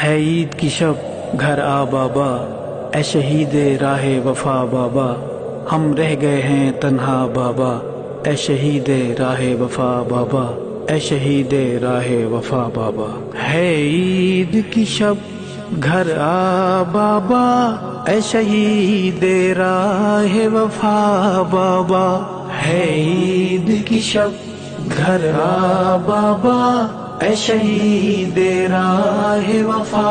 ہے عید کی شب گھر آ بابا، اے شہید راہ وفا بابا، ہم رہ گئے ہیں تنہا بابا، اے شہید راہ وفا بابا، اے شہید راہ وفا بابا۔ ہے عید کی شب گھر آ بابا، اے شہید راہ وفا بابا۔ ہے عید کی شب گھر آ بابا، اے شہید راہ وفا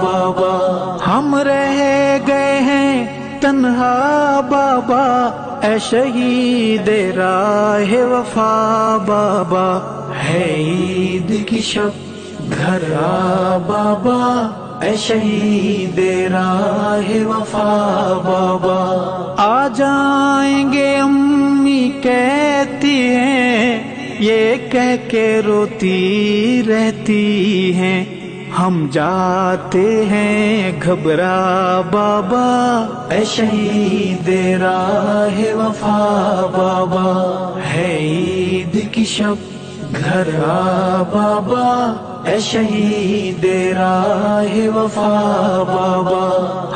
بابا۔ ہم رہ گئے ہیں تنہا بابا، اے شہید راہ وفا بابا۔ ہے عید کی شب گھر آ بابا، اے شہید راہ وفا بابا۔ آ جائیں گے امی کہتی ہیں، یہ کہہ کے روتی رہتی ہیں، ہم جاتے ہیں گھبرا بابا، اے شہید راہ وفا بابا۔ ہے عید کی شب گھر آ بابا، اے شہید راہ وفا بابا۔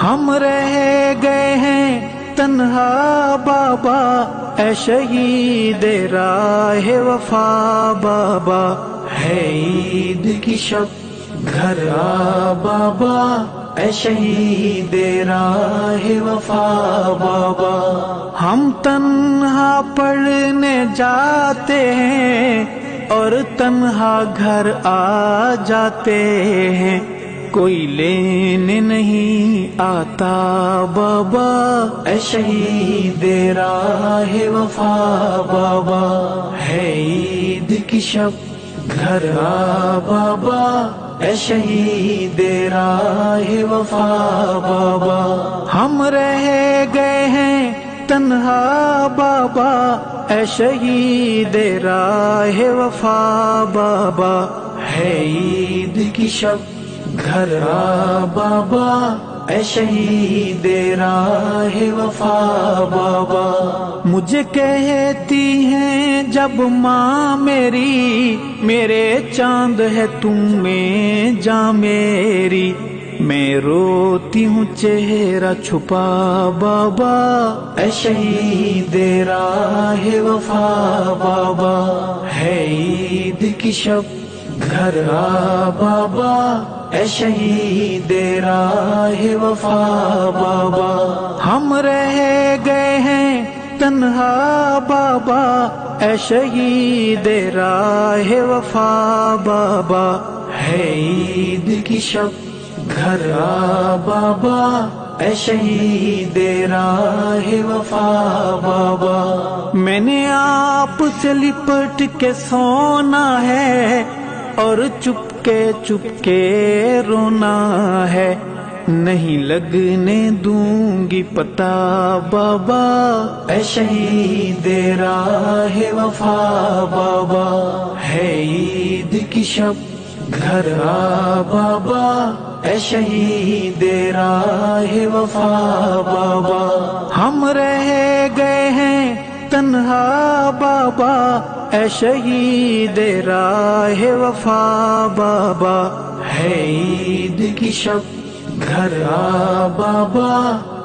ہم رہ گئے ہیں تنہا بابا، اے شہید راہ وفا بابا۔ ہے عید کی شب گھر آ بابا، اے شہید راہ وفا بابا۔ ہم تنہا پڑھنے جاتے ہیں اور تنہا گھر آ جاتے ہیں، کوئی لینے نہیں آتا بابا، اے شہید راہ وفا بابا۔ ہے عید کی شب گھر آ بابا، اے شہید راہ وفا بابا۔ ہم رہ گئے ہیں تنہا بابا، اے شہید راہ وفا بابا۔ ہے عید کی شب گھر آ بابا، اے شہید راہ وفا بابا۔ مجھے کہتی ہیں جب ماں میری، میرے چاند ہے تم میں جاں میری، میں روتی ہوں چہرہ چھپا بابا، اے شہید راہ وفا بابا۔ ہے عید کی شب گھر آ بابا، اے شہید راہ وفا بابا۔ ہم رہ گئے ہیں تنہا بابا، اے شہید راہ وفا بابا۔ ہے عید کی شب گھر آ بابا، اے شہید راہ وفا بابا۔ میں نے آپ سے لپٹ کے سونا ہے اور چپ کے رونا ہے، نہیں لگنے دوں گی پتہ بابا، اے شہید راہ وفا بابا۔ ہے عید کی شب گھر آ بابا، اے شہید راہ وفا بابا۔ ہم رہ گئے ہیں تنہا بابا، اے شہید راہ وفا بابا۔ ہے عید کی شب گھر آ بابا،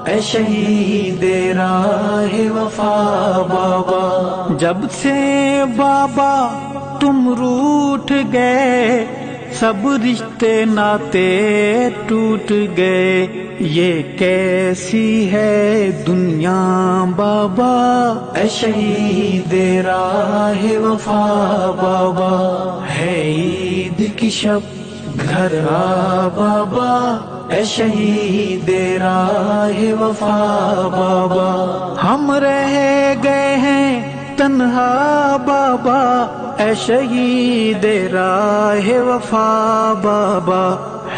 اے شہید راہ وفا بابا۔ جب سے بابا تم روٹھ گئے، سب رشتے ناتے ٹوٹ گئے، یہ کیسی ہے دنیا بابا، اے شہید راہ وفا بابا۔ ہے عید کی شب گھر آ بابا، اے شہید راہ وفا بابا۔ ہم رہ گئے ہیں تنہا بابا، اے شہید راہ وفا بابا۔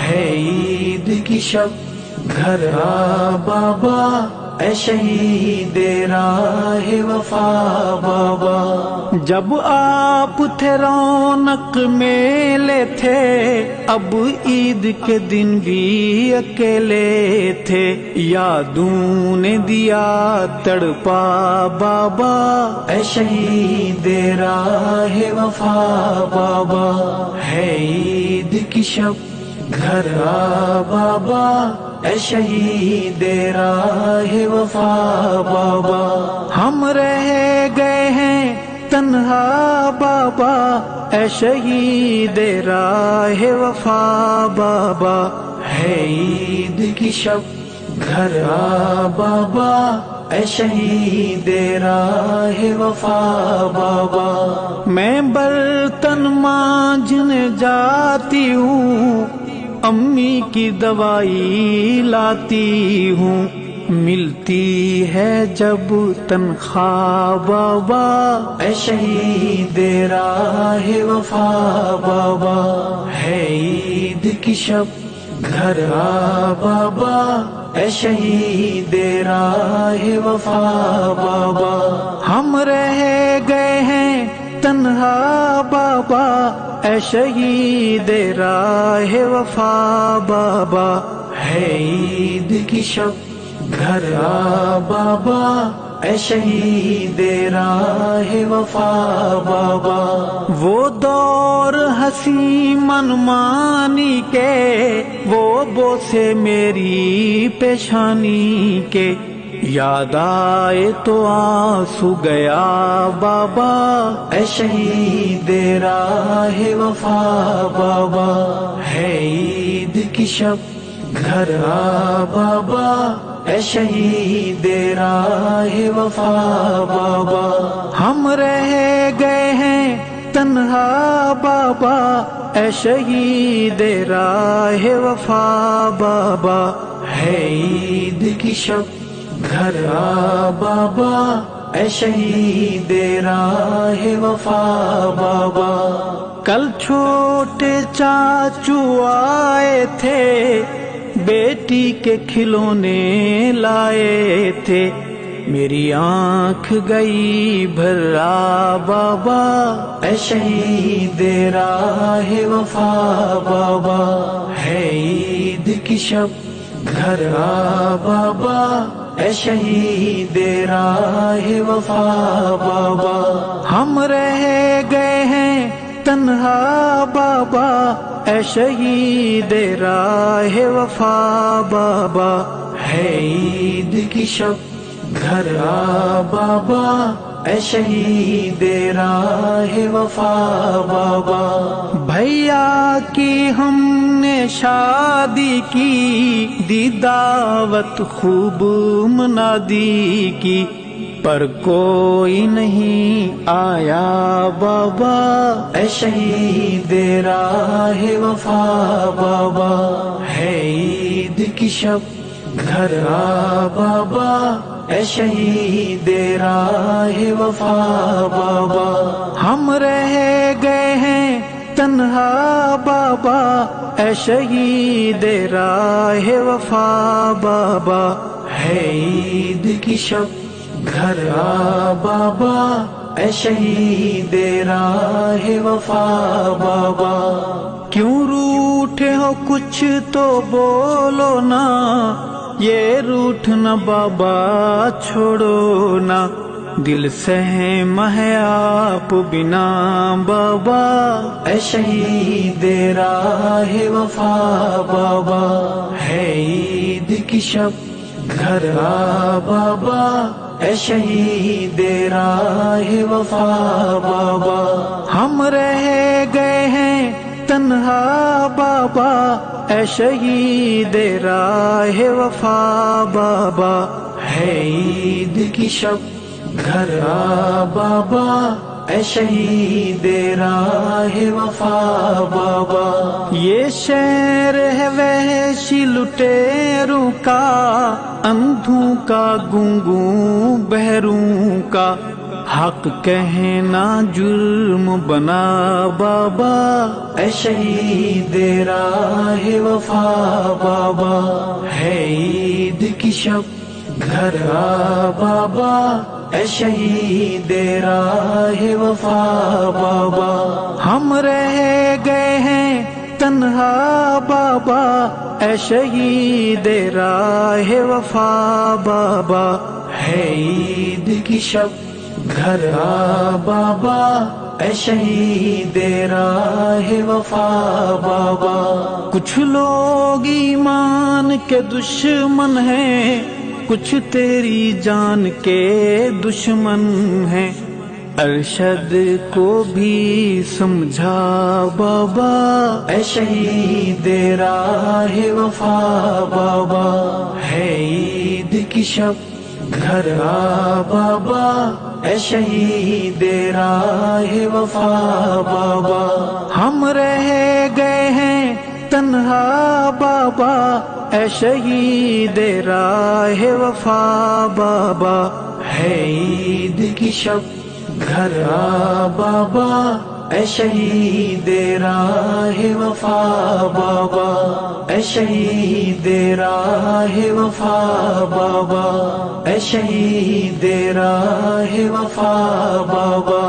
ہے عید کی شب گھر آ بابا، اے شہید راہ وفا بابا۔ جب آپ تھے رونق میلے تھے، اب عید کے دن بھی اکیلے تھے، یادوں نے دیا تڑپا بابا، اے شہید راہ وفا بابا۔ ہے عید کی شب گھر آ بابا اے شہید راہ وفا بابا، ہم رہ گئے ہیں تنہا بابا اے شہید راہ وفا بابا، ہے عید کی شب گھر آ بابا اے شہید راہ وفا بابا، میں برتن مانجنے جاتی ہوں، امی کی دوائی لاتی ہوں، ملتی ہے جب تنخواہ بابا اے شہید راہ وفا بابا، ہے عید کی شب گھر آ بابا اے شہید راہ وفا بابا، ہم رہ گئے ہیں تنہا بابا اے شہید راہ وفا بابا، ہے عید کی شب گھر آ بابا اے شہید راہ وفا بابا، وہ دور ہنسی منمانی کے، وہ بوسے میری پیشانی کے، یاد آئے تو آنسو گیا بابا اے شہید راہ وفا بابا، ہے عید کی شب گھر آ بابا اے شہید راہ وفا بابا، ہم رہ گئے ہیں تنہا بابا اے شہید راہ وفا بابا، ہے عید کی شب گھر آ بابا اے شہید راہ وفا بابا، کل چھوٹے چاچو آئے تھے، بیٹی کے کھلونے لائے تھے، میری آنکھ گئی بھرا بابا اے شہید راہ وفا بابا، ہے عید کی شب گھر آ بابا اے شہید راہ وفا بابا، ہم رہ گئے ہیں تنہا بابا اے شہید راہ وفا بابا، ہے عید کی شب گھر آ بابا اے شہید راہ وفا بابا، بھیا کی ہم نے شادی کی، دی دعوت خوب منادی کی، پر کوئی نہیں آیا بابا اے شہید راہ وفا بابا، ہے عید کی شب گھر آ بابا اے شہید راہ وفا بابا، ہم رہ گئے ہیں تنہا بابا اے شہید راہ وفا بابا، ہے عید کی شب گھر آ بابا اے شہید راہ وفا بابا، کیوں روٹھے ہو کچھ تو بولو نا، یہ روٹھنا بابا چھوڑو نا، دل سہم ہے آپ بنا بابا اے شہید راہ وفا بابا، ہے عید کی شب گھر آ بابا اے شہید راہ وفا بابا، ہم رہ گئے ہیں تنہا بابا اے شہید راہ وفا بابا، ہے عید کی شب گھر آ بابا اے شہید راہ وفا بابا، یہ شہر ہے وحشی لٹیروں کا، اندھوں کا گنگوں بہروں کا، حق کہنا جرم بنا بابا اے شہید راہ وفا بابا، ہے عید کی شب گھر آ بابا اے شہید راہ وفا بابا، ہم رہ گئے ہیں تنہا بابا اے شہید راہ وفا بابا، ہے عید کی شب گھر آ بابا اے شہید راہ وفا بابا۔ کچھ لوگ ایمان کے دشمن ہیں، کچھ تیری جان کے دشمن ہیں، ارشد کو بھی سمجھا بابا، اے شہید راہ وفا بابا۔ ہے عید کی شب گھر آ بابا، اے شہید راہ وفا بابا۔ ہم رہ گئے ہیں تنہا بابا، اے شہید راہ وفا بابا۔ ہے عید کی شب گھر آ بابا، اے شہید راہ وفا بابا، اے شہید راہ وفا بابا، اے شہید راہ وفا بابا۔